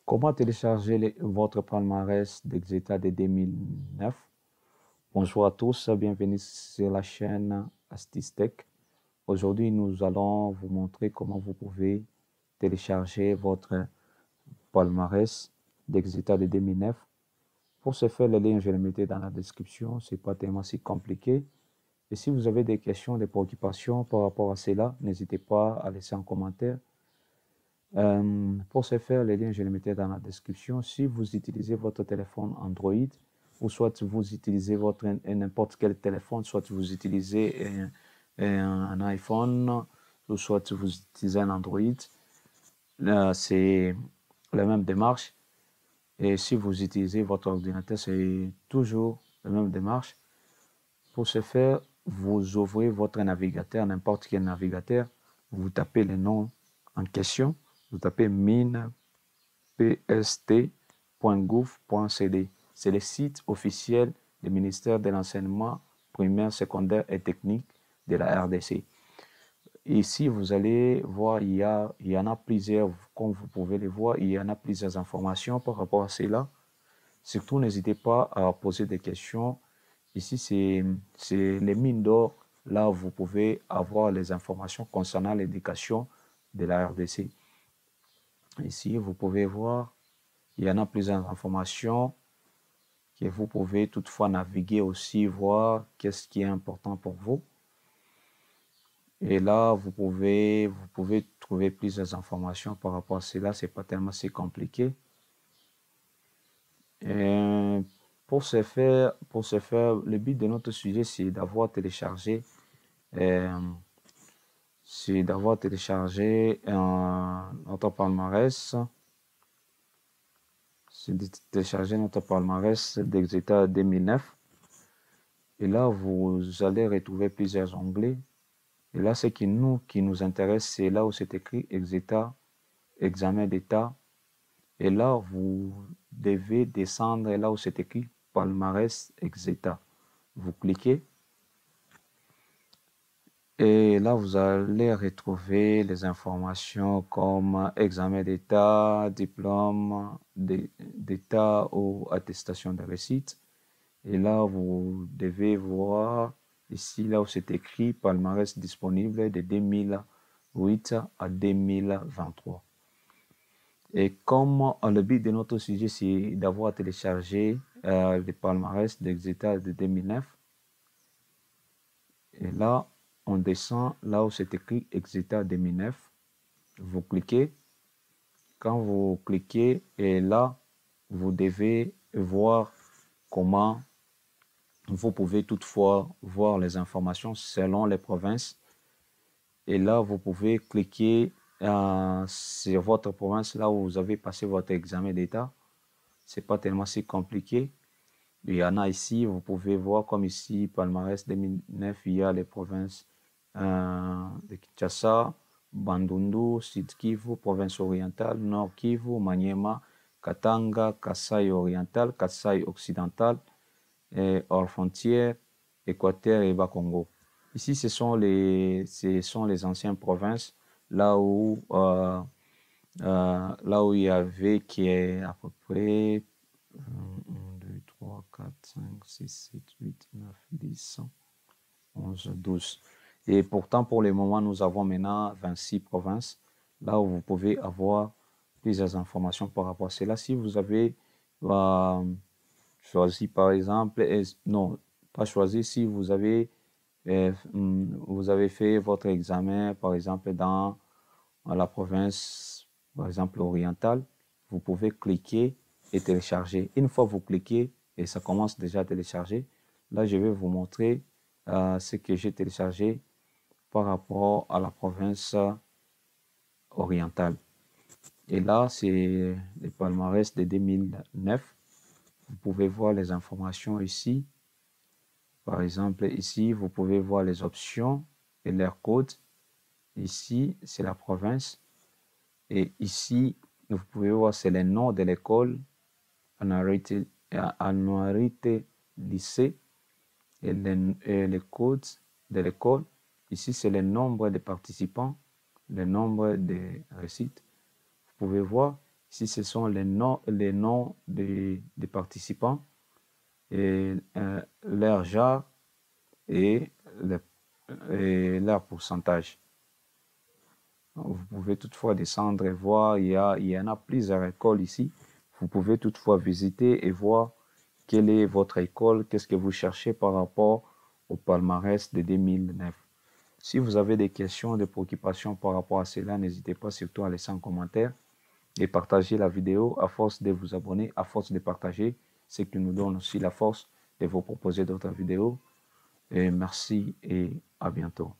Comment télécharger votre palmarès d'Exeta de 2009? Bonjour à tous, bienvenue sur la chaîne Astistech. Aujourd'hui, nous allons vous montrer comment vous pouvez télécharger votre palmarès d'Exeta de 2009. Pour ce faire, le lien, je le mettais dans la description. Ce n'est pas tellement si compliqué. Et si vous avez des questions, des préoccupations par rapport à cela, n'hésitez pas à laisser un commentaire. Pour ce faire, les liens, je les mettais dans la description. Si vous utilisez votre téléphone Android, ou soit vous utilisez n'importe quel téléphone, soit vous utilisez un iPhone, ou soit vous utilisez un Android, c'est la même démarche. Et si vous utilisez votre ordinateur, c'est toujours la même démarche. Pour ce faire, vous ouvrez votre navigateur, n'importe quel navigateur, vous tapez le nom en question. Vous tapez minepst.gouv.cd. C'est le site officiel du ministère de l'enseignement primaire, secondaire et technique de la RDC. Ici, vous allez voir, il y en a plusieurs, comme vous pouvez les voir, il y en a plusieurs informations par rapport à cela. Surtout, n'hésitez pas à poser des questions. Ici, c'est les mines d'or. Là, vous pouvez avoir les informations concernant l'éducation de la RDC. Ici, vous pouvez voir, il y en a plusieurs informations que vous pouvez toutefois naviguer aussi, voir qu'est-ce qui est important pour vous. Et là, vous pouvez trouver plusieurs informations par rapport à cela. Ce n'est pas tellement si compliqué. Et pour ce faire, le but de notre sujet, c'est d'avoir téléchargé notre palmarès. C'est de télécharger notre palmarès d'Exeta 2009. Et là, vous allez retrouver plusieurs onglets. Et là, ce qui nous intéresse, c'est là où c'est écrit Exeta, examen d'état. Et là, vous devez descendre là où c'est écrit palmarès Exeta. Vous cliquez. Et là, vous allez retrouver les informations comme examen d'état, diplôme d'état ou attestation de réussite. Et là, vous devez voir ici, là où c'est écrit palmarès disponible de 2008 à 2023. Et comme le but de notre sujet, c'est d'avoir téléchargé le palmarès d'Exeta de 2009. Et là, on descend là où c'est écrit Exeta 2009. Vous cliquez. Quand vous cliquez, et là, vous devez voir comment vous pouvez toutefois voir les informations selon les provinces. Et là, vous pouvez cliquer sur votre province, là où vous avez passé votre examen d'état. Ce n'est pas tellement si compliqué. Il y en a ici, vous pouvez voir comme ici, palmarès 2009, il y a les provinces de Kinshasa, Bandundu, Sud Kivu, province orientale, Nord Kivu, Maniema, Katanga, Kasaï oriental, Kasaï occidental, et hors frontières, Équateur et Bas-Congo. Ici, ce sont les anciennes provinces, là où il y avait qui est à peu près 1, 2, 3, 4, 5, 6, 7, 8, 9, 10, 11, 12. Et pourtant, pour le moment, nous avons maintenant 26 provinces, là où vous pouvez avoir plusieurs informations par rapport à cela. Si vous avez choisi, par exemple, non, pas choisi, si vous avez fait votre examen, par exemple, dans la province, par exemple, orientale, vous pouvez cliquer et télécharger. Une fois vous cliquez et ça commence déjà à télécharger, là, je vais vous montrer ce que j'ai téléchargé par rapport à la province orientale. Et là, c'est le palmarès de 2009. Vous pouvez voir les informations ici. Par exemple, ici, vous pouvez voir les options et leurs codes. Ici, c'est la province. Et ici, vous pouvez voir, c'est le nom de l'école, annualité lycée, et les codes de l'école. Ici, c'est le nombre de participants, le nombre de réussites. Vous pouvez voir. Ici, ce sont les noms des participants et leur genre et, leur pourcentage. Vous pouvez toutefois descendre et voir, il y en a plusieurs écoles ici. Vous pouvez toutefois visiter et voir quelle est votre école, qu'est-ce que vous cherchez par rapport au palmarès de 2009. Si vous avez des questions, des préoccupations par rapport à cela, n'hésitez pas surtout à laisser un commentaire et partager la vidéo. À force de vous abonner, à force de partager, ce qui nous donne aussi la force de vous proposer d'autres vidéos. Et merci et à bientôt.